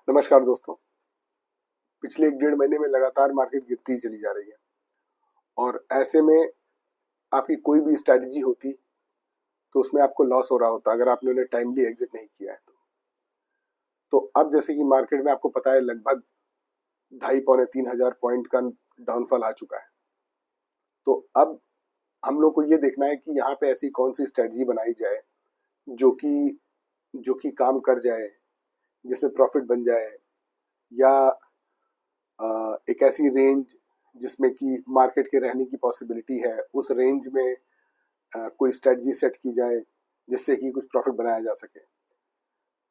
नमस्कार दोस्तों। पिछले 1 डेढ़ महीने में लगातार मार्केट गिरती ही चली जा रही है और ऐसे में आपकी कोई भी स्ट्रैटेजी होती तो उसमें आपको लॉस हो रहा होता अगर आपने उन्हें टाइमली एग्जिट नहीं किया है तो अब जैसे कि मार्केट में आपको पता है लगभग 2,500-3,000 पॉइंट का डाउनफॉल आ चुका है। तो अब हम लोग को ये देखना है कि यहाँ पे ऐसी कौन सी स्ट्रैटेजी बनाई जाए जो कि काम कर जाए, जिसमें प्रॉफिट बन जाए, या एक ऐसी रेंज जिसमें कि मार्केट के रहने की पॉसिबिलिटी है, उस रेंज में कोई स्ट्रेटजी सेट की जाए जिससे कि कुछ प्रॉफिट बनाया जा सके।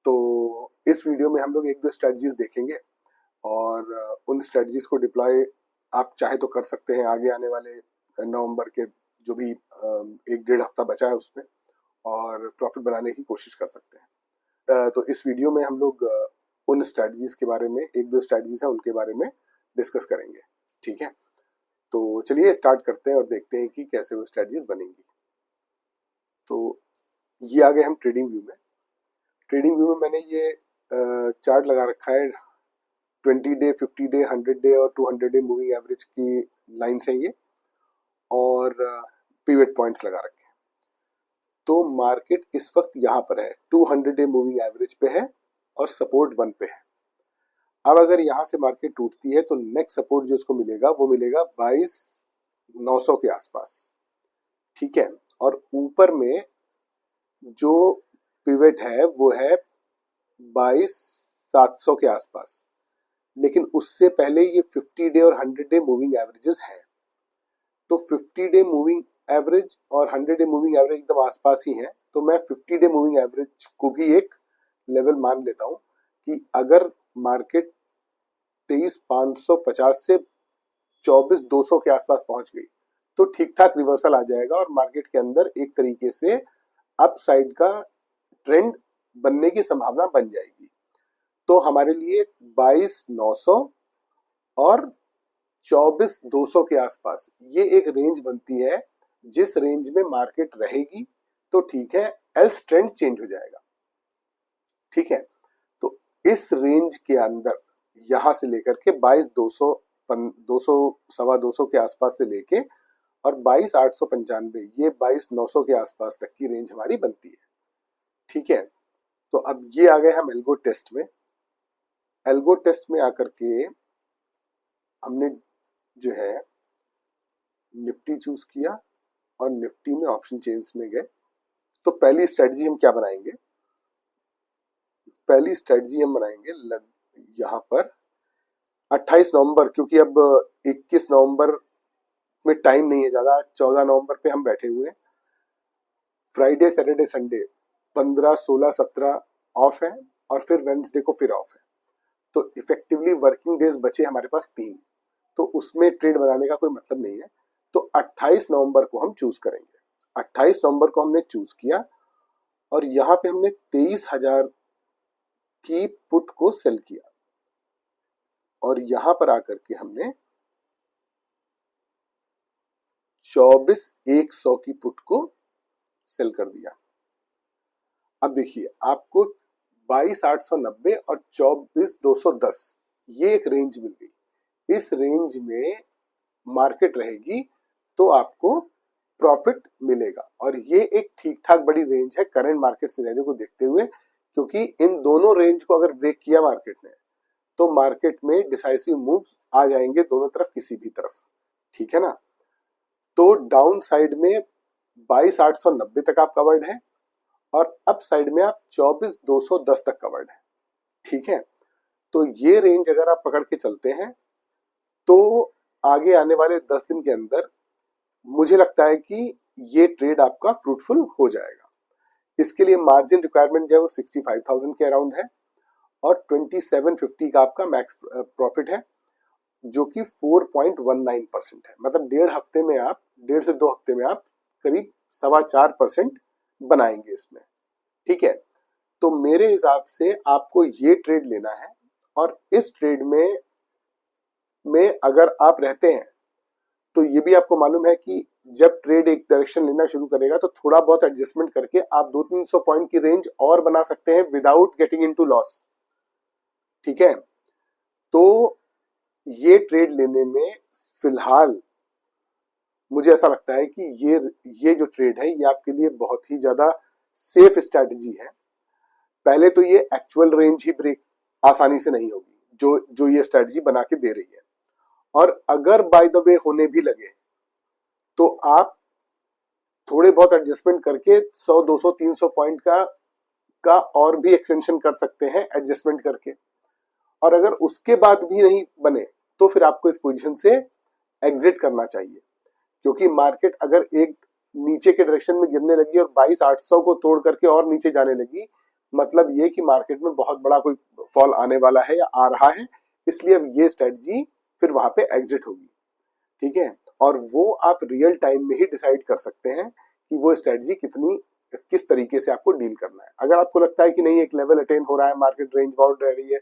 तो इस वीडियो में हम लोग एक दो स्ट्रेटजीज देखेंगे और उन स्ट्रेटजीज को डिप्लॉय आप चाहे तो कर सकते हैं आगे आने वाले नवंबर के जो भी 1 डेढ़ हफ्ता बचा है उसमें, और प्रॉफिट बनाने की कोशिश कर सकते हैं। तो इस वीडियो में हम लोग उन स्ट्रेटजीज के बारे में, एक दो स्ट्रेटजीज हैं उनके बारे में डिस्कस करेंगे। ठीक है, तो चलिए स्टार्ट करते हैं और देखते हैं कि कैसे वो स्ट्रेटजीज बनेंगी। तो ये आ गए हम ट्रेडिंग व्यू में। ट्रेडिंग व्यू में मैंने ये चार्ट लगा रखा है। 20 डे, 50 डे, 100 डे और 200 डे मूविंग एवरेज की लाइन्स हैं ये, और पिवट पॉइंट्स लगा रखे हैं। तो मार्केट इस वक्त यहाँ पर है, 200 डे मूविंग एवरेज पे है और सपोर्ट 1 पे है। अब अगर यहाँ से मार्केट टूटती है तो नेक्स्ट सपोर्ट जो इसको मिलेगा वो मिलेगा 22,900 के आसपास। ठीक है, और ऊपर में जो पिवट है वो है 22,700 के आसपास। लेकिन उससे पहले ये 50 डे और 100 डे मूविंग एवरेजेस हैं। तो 50 डे मूविंग एवरेज और 100 डे मूविंग एवरेज एकदम आसपास ही हैं। तो मैं 50 डे मूविंग एवरेज को भी एक लेवल मान लेता हूं कि अगर मार्केट 23,550 से 24,200 के आसपास पहुंच गई तो ठीक ठाक रिवर्सल आ जाएगा और मार्केट के अंदर एक तरीके से अपसाइड का ट्रेंड बनने की संभावना बन जाएगी। तो हमारे लिए 22,900 और 24,200 के आसपास ये एक रेंज बनती है। जिस रेंज में मार्केट रहेगी तो ठीक है, एल्स ट्रेंड चेंज हो जाएगा। ठीक है, तो इस रेंज के अंदर यहां से लेकर के 22,200, 200, 225 के आसपास से लेके और 22,895, ये 22,900 के आसपास तक की रेंज हमारी बनती है। ठीक है, तो अब ये आ गए हम एल्गो टेस्ट में। एल्गो टेस्ट में आकर के हमने जो है निफ्टी चूज किया और निफ्टी में ऑप्शन चेन्स में गए। तो पहली स्ट्रेटजी हम क्या बनाएंगे? पहली स्ट्रेटजी हम बनाएंगे यहाँ पर 28 नवंबर, क्योंकि अब 21 नवंबर में टाइम नहीं है ज्यादा। 14 नवंबर पे हम बैठे हुए हैं। फ्राइडे, सैटरडे, संडे 15, 16, 17 ऑफ है और फिर वेडनेसडे को फिर ऑफ है। तो इफेक्टिवली वर्किंग डेज बचे हमारे पास 3। तो उसमें ट्रेड बनाने का कोई मतलब नहीं है। तो 28 नवंबर को हम चूज करेंगे। 28 नवंबर को हमने चूज किया और यहाँ पे हमने 23,000 की पुट को सेल किया और यहां पर आकर के हमने 24,100 की पुट को सेल कर दिया। अब देखिए, आपको 22,890 और 24,210 ये एक रेंज मिल गई। इस रेंज में मार्केट रहेगी तो आपको प्रॉफिट मिलेगा और ये एक ठीक ठाक बड़ी रेंज है करंट मार्केट सिनेरियो को देखते हुए, क्योंकि इन दोनों रेंज को अगर ब्रेक किया मार्केट ने तो मार्केट में डिसाइसिव मूव्स आ जाएंगे दोनों तरफ, किसी भी तरफ। ठीक है ना? तो डाउन साइड में 22,890 तक आप कवर्ड है और अप साइड में आप 24,210 तक कवर्ड है। ठीक है, तो ये रेंज अगर आप पकड़ के चलते हैं तो आगे आने वाले 10 दिन के अंदर मुझे लगता है कि ये ट्रेड आपका फ्रूटफुल हो जाएगा। इसके लिए मार्जिन रिक्वायरमेंट जो है वो 65,000 के अराउंड है और 2750 का आपका मैक्स प्रॉफिट है, जो कि 4.19% है। मतलब 1.5 हफ्ते में आप, 1.5 से 2 हफ्ते में आप करीब 4.25% बनाएंगे इसमें। ठीक है, तो मेरे हिसाब से आपको ये ट्रेड लेना है और इस ट्रेड में अगर आप रहते हैं तो ये भी आपको मालूम है कि जब ट्रेड एक डायरेक्शन लेना शुरू करेगा तो थोड़ा बहुत एडजस्टमेंट करके आप 200-300 पॉइंट की रेंज और बना सकते हैं विदाउट गेटिंग इनटू लॉस। ठीक है, तो ये ट्रेड लेने में फिलहाल मुझे ऐसा लगता है कि ये जो ट्रेड है ये आपके लिए बहुत ही ज्यादा सेफ स्ट्रैटेजी है। पहले तो ये एक्चुअल रेंज ही ब्रेक आसानी से नहीं होगी जो जो ये स्ट्रैटेजी बना के दे रही है, और अगर बाय द वे होने भी लगे तो आप थोड़े बहुत एडजस्टमेंट करके 100 200 300 पॉइंट का और भी एक्सटेंशन कर सकते हैं एडजस्टमेंट करके। और अगर उसके बाद भी नहीं बने तो फिर आपको इस पोजीशन से एग्जिट करना चाहिए, क्योंकि मार्केट अगर एक नीचे के डायरेक्शन में गिरने लगी और 22,800 को तोड़ करके और नीचे जाने लगी, मतलब ये कि मार्केट में बहुत बड़ा कोई फॉल आने वाला है या आ रहा है, इसलिए अब ये स्ट्रेटजी फिर वहां पे एग्जिट होगी। ठीक है, और वो आप रियल टाइम में ही डिसाइड कर सकते हैं कि वो स्ट्रेटजी किस तरीके से आपको डील करना है। अगर आपको लगता है कि नहीं एक लेवल अटेन हो रहा है, मार्केट रेंज बाउंड रह रही है,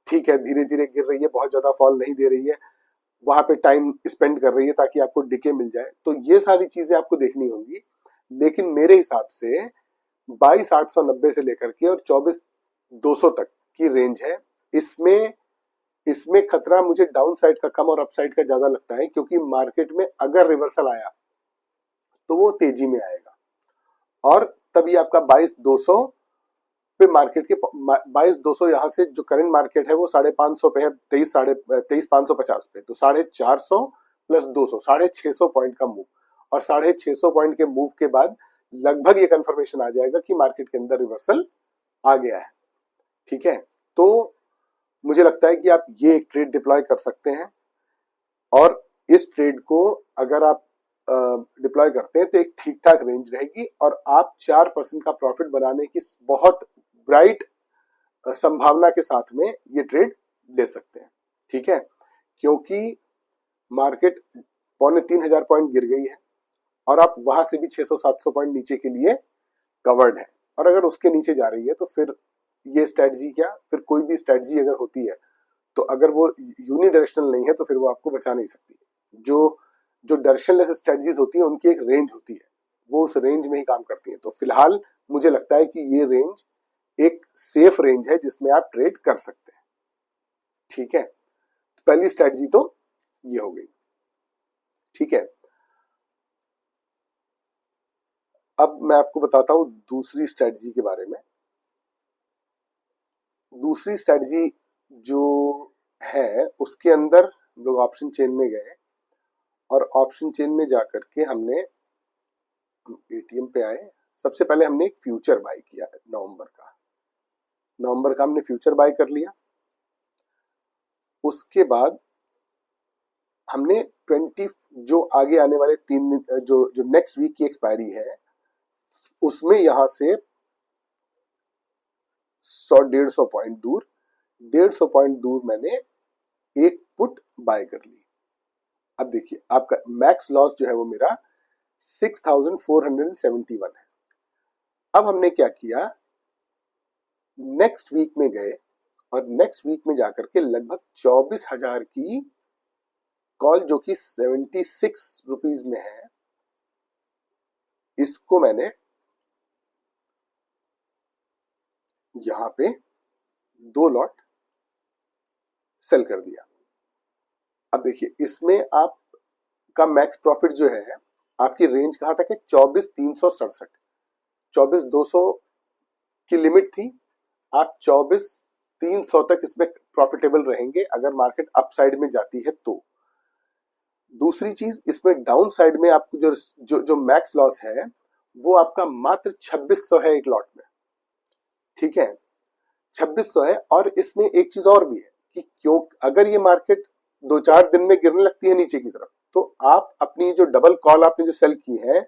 ठीक है, धीरे धीरे गिर रही है, बहुत ज्यादा फॉल नहीं दे रही है, वहां पे टाइम स्पेंड कर रही है ताकि आपको डिके मिल जाए, तो ये सारी चीजें आपको देखनी होंगी। लेकिन मेरे हिसाब से 22,890 से लेकर के और 24,200 तक की रेंज है, इसमें इसमें खतरा मुझे डाउन साइड का कम और अपसाइड का ज्यादा लगता है, क्योंकि मार्केट में अगर रिवर्सल आया तो वो तेजी में आएगा, और तभी आपका 22,200 पे मार्केट के 22,200 यहाँ से जो करंट मार्केट है वो 550 पे है, 23,550 पे, तो 450 प्लस 200 650 पॉइंट का मूव, और 650 पॉइंट के मूव के बाद लगभग ये कंफर्मेशन आ जाएगा कि मार्केट के अंदर रिवर्सल आ गया है। ठीक है, तो मुझे लगता है कि आप ये एक ट्रेड डिप्लॉय कर सकते हैं, और इस ट्रेड को अगर आप डिप्लॉय करते हैं तो एक ठीक ठाक रेंज रहेगी, और आप 4% का प्रॉफिट बनाने की बहुत ब्राइट संभावना के साथ में ये ट्रेड ले सकते हैं। ठीक है, क्योंकि मार्केट 2,500 पॉइंट गिर गई है और आप वहां से भी 600-700 पॉइंट नीचे के लिए कवर्ड है, और अगर उसके नीचे जा रही है तो फिर ये स्ट्रेटजी क्या, फिर कोई भी स्ट्रेटजी अगर होती है तो अगर वो यूनिडायरेक्शनल नहीं है तो फिर वो आपको बचा नहीं सकती। जो जो डायरेक्शनलेस स्ट्रेटजीज होती है उनकी एक रेंज होती है, वो उस रेंज में ही काम करती है। तो फिलहाल मुझे लगता है कि ये रेंज एक सेफ रेंज है जिसमें आप ट्रेड कर सकते हैं। ठीक है, तो पहली स्ट्रेटजी तो ये हो गई। ठीक है, अब मैं आपको बताता हूं दूसरी स्ट्रेटजी के बारे में। दूसरी स्ट्रेटजी जो है उसके अंदर हम लोग ऑप्शन चेन में गए, और ऑप्शन चेन में जाकर के हमने एटीएम पे आए। सबसे पहले हमने एक फ्यूचर बाय किया नवंबर का हमने फ्यूचर बाय कर लिया। उसके बाद हमने 20 जो आगे आने वाले 3 दिन जो जो नेक्स्ट वीक की एक्सपायरी है उसमें यहां से 100-150 पॉइंट दूर 150 पॉइंट दूर मैंने एक पुट बाय कर ली। अब देखिए आपका मैक्स लॉस जो है वो मेरा 6,471 है। अब हमने क्या किया, नेक्स्ट वीक में गए और नेक्स्ट वीक में जाकर के लगभग 24,000 की कॉल जो कि 76 रुपीज में है, इसको मैंने यहां पे 2 लॉट सेल कर दिया। अब देखिए इसमें आपका मैक्स प्रॉफिट जो है, आपकी रेंज कहां तक है, 24,367, 24,200 की लिमिट थी, आप 24,300 तक इसमें प्रॉफिटेबल रहेंगे अगर मार्केट अपसाइड में जाती है तो। दूसरी चीज, इसमें डाउन साइड में आपको जो मैक्स लॉस है वो आपका मात्र 2600 है एक लॉट में। ठीक है, 2600 है, और इसमें एक चीज और भी है कि क्यों अगर ये मार्केट 2-4 दिन में गिरने लगती है नीचे की तरफ, तो आप अपनी जो डबल कॉल आपने जो सेल की है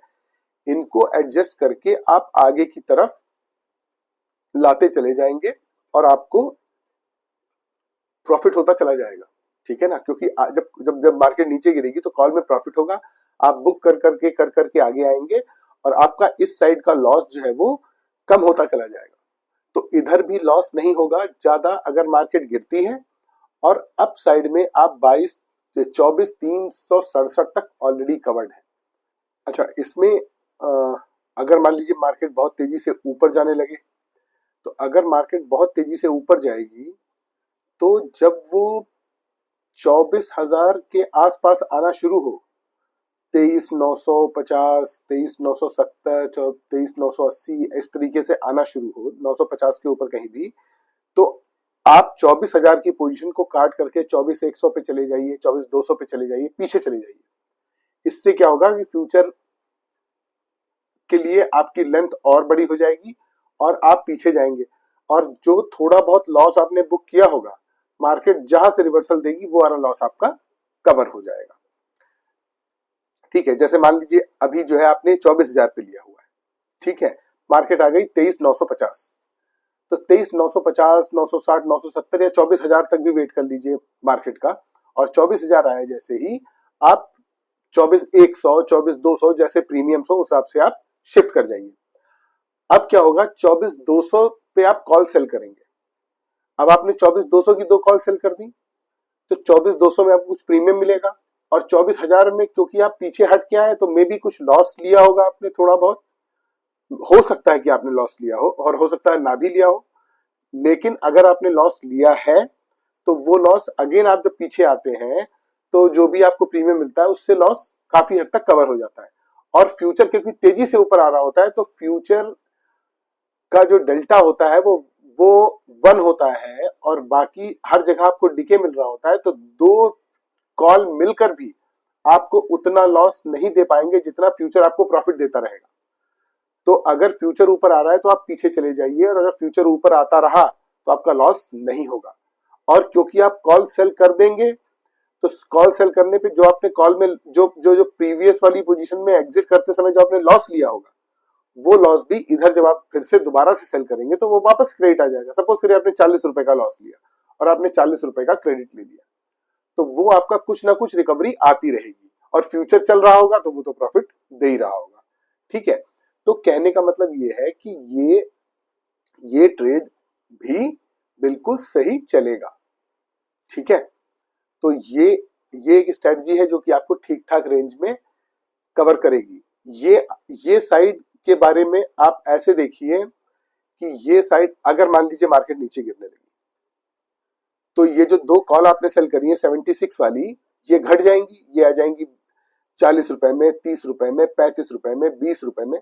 इनको एडजस्ट करके आप आगे की तरफ लाते चले जाएंगे और आपको प्रॉफिट होता चला जाएगा। ठीक है ना, क्योंकि जब जब जब मार्केट नीचे गिरेगी तो कॉल में प्रॉफिट होगा, आप बुक कर करके आगे आएंगे और आपका इस साइड का लॉस जो है वो कम होता चला जाएगा। तो इधर भी लॉस नहीं होगा ज्यादा अगर मार्केट गिरती है, और अप साइड में आप 24,367 तक ऑलरेडी कवर्ड है। अच्छा, इसमें अगर मान लीजिए मार्केट बहुत तेजी से ऊपर जाने लगे, तो अगर मार्केट बहुत तेजी से ऊपर जाएगी तो जब वो 24,000 के आसपास आना शुरू हो, 23,950, 23,970, 23,980 इस तरीके से आना शुरू हो, 950 के ऊपर कहीं भी, तो आप 24,000 की पोजीशन को काट करके 24,100 पे चले जाइए, 24,200 पे चले जाइए, पीछे चले जाइए। इससे क्या होगा कि फ्यूचर के लिए आपकी लेंथ और बड़ी हो जाएगी और आप पीछे जाएंगे, और जो थोड़ा बहुत लॉस आपने बुक किया होगा, मार्केट जहां से रिवर्सल देगी वो वाला लॉस आपका कवर हो जाएगा। ठीक है, जैसे मान लीजिए अभी जो है आपने 24,000 पे लिया हुआ है, ठीक है, मार्केट आ गई 23,950, तो 23,950, 960, 970 या 24,000 तक भी वेट कर लीजिए मार्केट का, और 24,000 आया जैसे ही आप 24,100, 24,200 जैसे प्रीमियम्स हो उस हिसाब से आप शिफ्ट कर जाइए। अब क्या होगा, 24,200 पे आप कॉल सेल करेंगे। अब आपने 24,200 की 2 कॉल सेल कर दी, तो 24,200 में आपको कुछ प्रीमियम मिलेगा, और 24,000 में क्योंकि आप पीछे हट के आए तो मे भी कुछ लॉस लिया होगा आपने, थोड़ा बहुत हो सकता है कि आपने लॉस लिया हो और हो सकता है ना भी लिया हो, लेकिन अगर आपने लॉस लिया है तो वो लॉस अगेन आप जब पीछे आते हैं तो जो भी आपको प्रीमियम मिलता है उससे लॉस काफी हद तक कवर हो जाता है। और फ्यूचर क्योंकि तेजी से ऊपर आ रहा होता है, तो फ्यूचर का जो डेल्टा होता है वो 1 होता है, और बाकी हर जगह आपको डीके मिल रहा होता है, तो 2 कॉल मिलकर भी आपको उतना लॉस नहीं दे पाएंगे जितना फ्यूचर आपको प्रॉफिट देता रहेगा। तो अगर फ्यूचर ऊपर आ रहा है तो आप पीछे चले जाइए, और अगर फ्यूचर ऊपर आता रहा तो आपका लॉस नहीं होगा। और क्योंकि आप कॉल सेल कर देंगे, तो कॉल सेल करने पे जो आपने कॉल में जो प्रीवियस वाली पोजीशन में एग्जिट करते समय जो आपने लॉस लिया होगा, वो लॉस भी इधर जब आप फिर से दोबारा से सेल करेंगे तो वो वापस क्रेडिट आ जाएगा। सपोज फिर आपने 40 रुपए का लॉस लिया और आपने 40 रुपए का क्रेडिट ले लिया, तो वो आपका कुछ ना कुछ रिकवरी आती रहेगी, और फ्यूचर चल रहा होगा तो वो तो प्रॉफिट दे ही रहा होगा। ठीक है, तो कहने का मतलब ये है कि ये ट्रेड भी बिल्कुल सही चलेगा। ठीक है, तो ये एक स्ट्रेटजी है जो कि आपको ठीक ठाक रेंज में कवर करेगी। ये साइड के बारे में आप ऐसे देखिए कि ये साइड अगर मान लीजिए मार्केट नीचे गिरने लगी, तो ये जो 2 कॉल आपने सेल करी है 76 वाली, ये घट जाएंगी, ये आ जाएंगी 40 रुपए में, 30 रुपए में, 35 रुपए में, 20 रुपए में।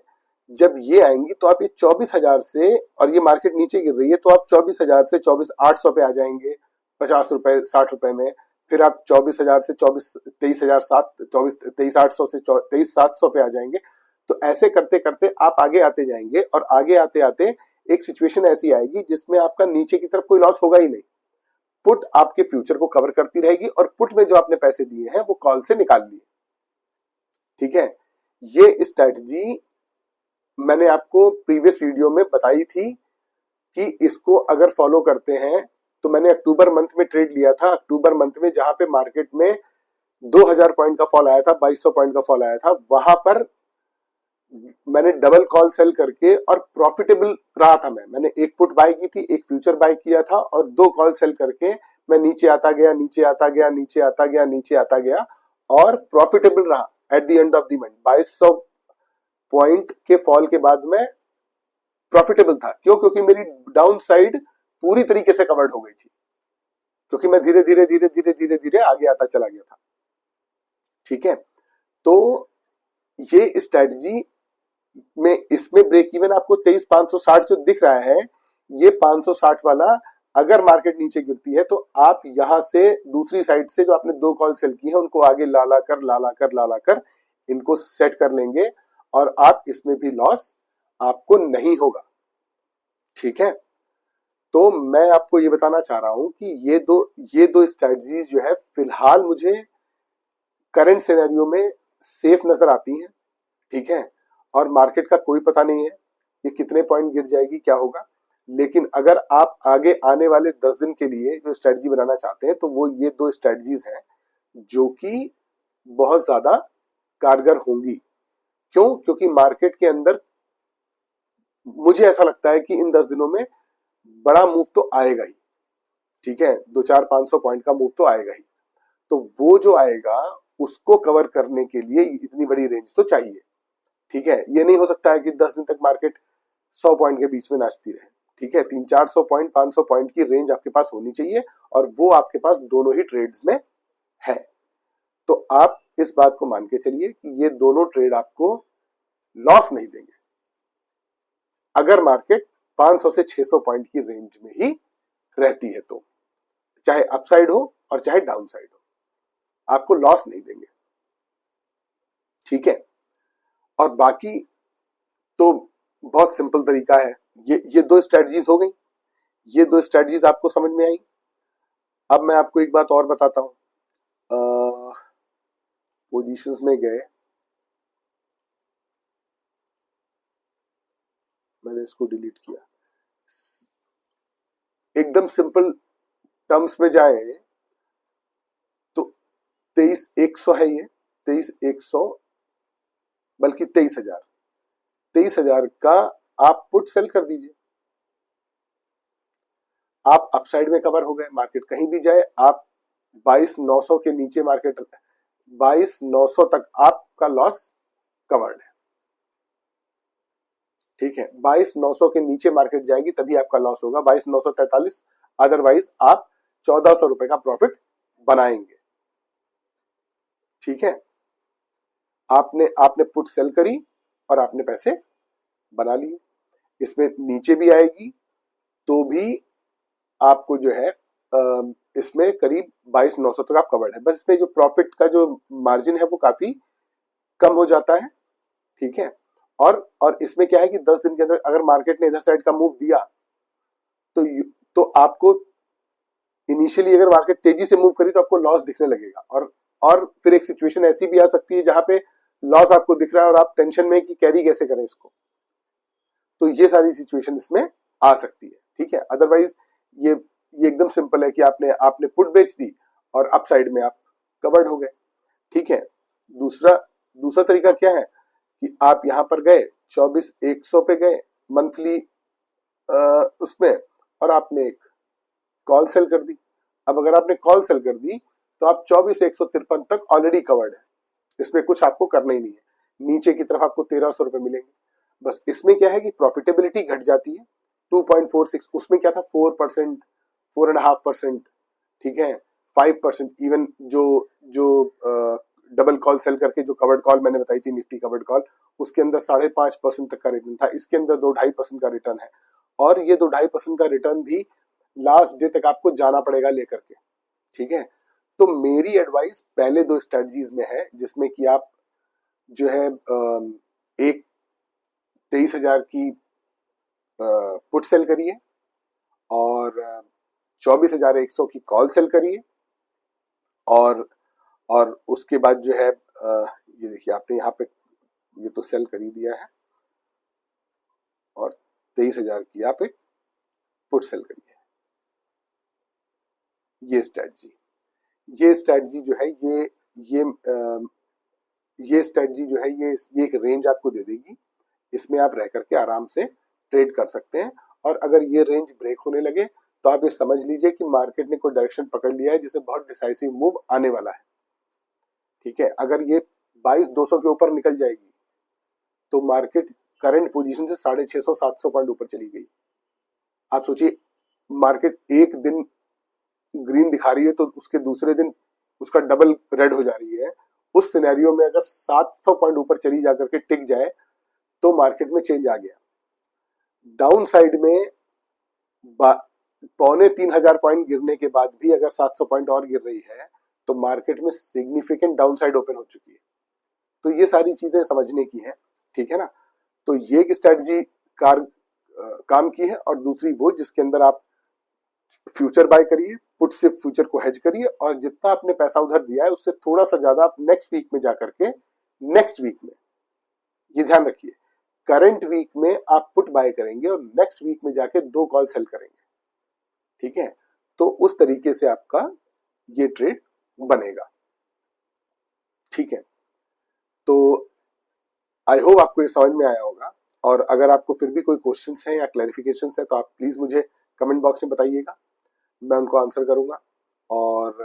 जब ये आएंगी तो आप ये 24,000 से, और ये मार्केट नीचे गिर रही है, तो आप 24,000 से 24,800 पे आ जाएंगे 50 रुपए 60 रुपए में। फिर आप 24,000 से 23,800 से 23,700 पे आ जाएंगे। तो ऐसे करते करते आप आगे आते जाएंगे, और आगे आते आते एक सिचुएशन ऐसी आएगी जिसमें आपका नीचे की तरफ कोई लॉस होगा ही नहीं। पुट आपके फ्यूचर को कवर करती रहेगी, और पुट में जो आपने पैसे दिए हैं वो कॉल से निकाल लिए। ठीक है, ये स्ट्रैटेजी मैंने आपको प्रीवियस वीडियो में बताई थी कि इसको अगर फॉलो करते हैं, तो मैंने अक्टूबर मंथ में ट्रेड लिया था। अक्टूबर मंथ में जहां पे मार्केट में 2,000 पॉइंट का फॉल आया था, 2,200 पॉइंट का फॉल आया था, वहां पर मैंने डबल कॉल सेल करके और प्रॉफिटेबल रहा था। मैंने एक पुट बाय की थी, एक फ्यूचर बाय किया था, और 2 कॉल सेल करके मैं नीचे आता गया, नीचे आता गया, नीचे आता गया, नीचे आता गया, और प्रॉफिटेबल रहा। At the end of the month 2,200 point के फॉल के बाद मैं प्रॉफिटेबल था। क्यों? क्योंकि मेरी डाउन साइड पूरी तरीके से कवर्ड हो गई थी, क्योंकि मैं धीरे धीरे धीरे धीरे धीरे धीरे आगे आता चला गया था। ठीक है, तो ये स्ट्रेटजी में इसमें ब्रेक इवन आपको 23,560 जो दिख रहा है, ये 560 वाला अगर मार्केट नीचे गिरती है तो आप यहां से दूसरी साइड से जो आपने 2 कॉल सेल की है उनको आगे ला कर इनको सेट कर लेंगे, और आप इसमें भी लॉस आपको नहीं होगा। ठीक है, तो मैं आपको ये बताना चाह रहा हूं कि ये दो स्ट्रेटजीज जो है फिलहाल मुझे करंट सिनेरियो में सेफ नजर आती हैं। ठीक है, और मार्केट का कोई पता नहीं है ये कितने पॉइंट गिर जाएगी, क्या होगा। लेकिन अगर आप आगे आने वाले 10 दिन के लिए जो स्ट्रेटजी बनाना चाहते हैं, तो वो ये 2 स्ट्रेटजीज हैं जो कि बहुत ज्यादा कारगर होंगी। क्यों? क्योंकि मार्केट के अंदर मुझे ऐसा लगता है कि इन 10 दिनों में बड़ा मूव तो आएगा ही। ठीक है, 200-400-500 पॉइंट का मूव तो आएगा ही। तो वो जो आएगा उसको कवर करने के लिए इतनी बड़ी रेंज तो चाहिए। ठीक है, ये नहीं हो सकता है कि 10 दिन तक मार्केट 100 पॉइंट के बीच में नाचती रहे। ठीक है, 300-400 पॉइंट 500 पॉइंट की रेंज आपके पास होनी चाहिए, और वो आपके पास दोनों ही ट्रेड्स में है। तो आप इस बात को मान के चलिए कि ये दोनों ट्रेड आपको लॉस नहीं देंगे अगर मार्केट 500 से 600 पॉइंट की रेंज में ही रहती है, तो चाहे अपसाइड हो और चाहे डाउनसाइड हो आपको लॉस नहीं देंगे। ठीक है, और बाकी तो बहुत सिंपल तरीका है। ये दो स्ट्रेटजीज हो गई, ये दो स्ट्रेटजीज आपको समझ में आई। अब मैं आपको एक बात और बताता हूं। पोजीशंस में गए, मैंने इसको डिलीट किया। एकदम सिंपल टर्म्स में जाए तो 23,100 है ये, 23,100 बल्कि 23,000 का आप पुट सेल कर दीजिए। आप अपसाइड में कवर हो गए, मार्केट कहीं भी जाए आप 22,900 के नीचे मार्केट 22,900 तक आपका लॉस कवर्ड है। ठीक है, 22,900 के नीचे मार्केट जाएगी तभी आपका लॉस होगा, 22,943, अदरवाइज आप 1,400 रुपए का प्रॉफिट बनाएंगे। ठीक है, आपने पुट सेल करी और आपने पैसे बना लिए। इसमें नीचे भी आएगी तो भी आपको जो है इसमें करीब 22,900 तक आप कवर्ड है। बस इसमें जो प्रॉफिट का जो मार्जिन है वो काफी कम हो जाता है। ठीक है, और इसमें क्या है कि 10 दिन के अंदर अगर मार्केट ने इधर साइड का मूव दिया तो आपको इनिशियली अगर मार्केट तेजी से मूव करी तो आपको लॉस दिखने लगेगा, और फिर एक सिचुएशन ऐसी भी आ सकती है जहां पे लॉस आपको दिख रहा है और आप टेंशन में कि कैरी कैसे करें इसको। तो ये सारी सिचुएशन इसमें आ सकती है। ठीक है, अदरवाइज ये एकदम सिंपल है कि आपने पुट बेच दी और अप साइड में आप कवर्ड हो गए। ठीक है, दूसरा तरीका क्या है कि आप यहां पर गए 24,100 पे गए मंथली उसमें, और आपने एक कॉल सेल कर दी। अब अगर आपने कॉल सेल कर दी तो आप 24,153 तक ऑलरेडी कवर्ड है, इसमें कुछ आपको करना ही नहीं है। नीचे की तरफ आपको 1,300 रुपए मिलेंगे। बस इसमें क्या है कि प्रॉफिटेबिलिटी घट जाती है 2.46, उसमें क्या था 4%, 4.5%, ठीक है 5%, इवन जो डबल कॉल सेल करके जो कवर्ड कॉल मैंने बताई थी निफ्टी कवर्ड कॉल, उसके अंदर 5.5% तक का रिटर्न था। इसके अंदर 2-2.5% का रिटर्न है, और ये 2-2.5% का रिटर्न भी लास्ट डे तक आपको जाना पड़ेगा लेकर के। ठीक है, तो मेरी एडवाइस पहले दो स्ट्रेटजीज में है, जिसमें कि आप जो है एक 23,000 की पुट सेल करिए और 24,100 की कॉल सेल करिए, और उसके बाद जो है ये देखिए आपने यहाँ पे ये तो सेल कर ही दिया है, और 23,000 की आप एक पुट सेल करिए। ये स्ट्रेटजी जो है ये स्ट्रेटजी जो है ये एक रेंज आपको दे देगी। इसमें आप रह करके आराम से ट्रेड कर सकते हैं, और अगर ये रेंज ब्रेक होने लगे तो आप ये समझ लीजिए कि मार्केट ने कोई डायरेक्शन पकड़ लिया है जिसमें बहुत डिसाइसिव मूव आने वाला है। ठीक है, अगर ये 22,200 के ऊपर निकल जाएगी तो मार्केट करंट पोजीशन से 650-700 पॉइंट ऊपर चली गई। आप सोचिए मार्केट एक दिन ग्रीन दिखा रही है तो उसके दूसरे दिन उसका डबल रेड हो जा रही है। उस सिनेरियो में अगर 700 पॉइंट ऊपर चली जाकर के टिक जाए तो मार्केट में चेंज आ गया। डाउन साइड में 2,300 पॉइंट गिरने के बाद भी अगर 700 पॉइंट और गिर रही है तो मार्केट में सिग्निफिकेंट डाउन साइड ओपन हो चुकी है। तो ये सारी चीजें समझने की है। ठीक है ना, तो ये एक स्ट्रेटजी काम की है, और दूसरी वो जिसके अंदर आप फ्यूचर बाय करिए, पुट से फ्यूचर को हेज करिए, और जितना आपने पैसा उधर दिया है उससे थोड़ा सा ज्यादा आप नेक्स्ट वीक में जाकर के नेक्स्ट वीक में, ये ध्यान रखिए, करंट वीक में आप पुट बाय करेंगे और नेक्स्ट वीक में जाके 2 कॉल सेल करेंगे। ठीक है, तो उस तरीके से आपका ये ट्रेड बनेगा। ठीक है, तो आई होप आपको ये समझ में आया होगा, और अगर आपको फिर भी कोई क्वेश्चंस हैं या क्लैरिफिकेशंस है तो आप प्लीज मुझे कमेंट बॉक्स में बताइएगा, मैं उनको आंसर करूंगा। और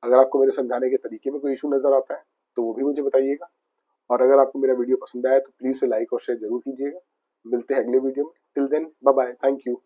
अगर आपको मेरे समझाने के तरीके में कोई इशू नजर आता है तो वो भी मुझे बताइएगा, और अगर आपको मेरा वीडियो पसंद आया तो प्लीज लाइक और शेयर जरूर कीजिएगा। मिलते हैं अगले वीडियो में, till then bye bye, thank you.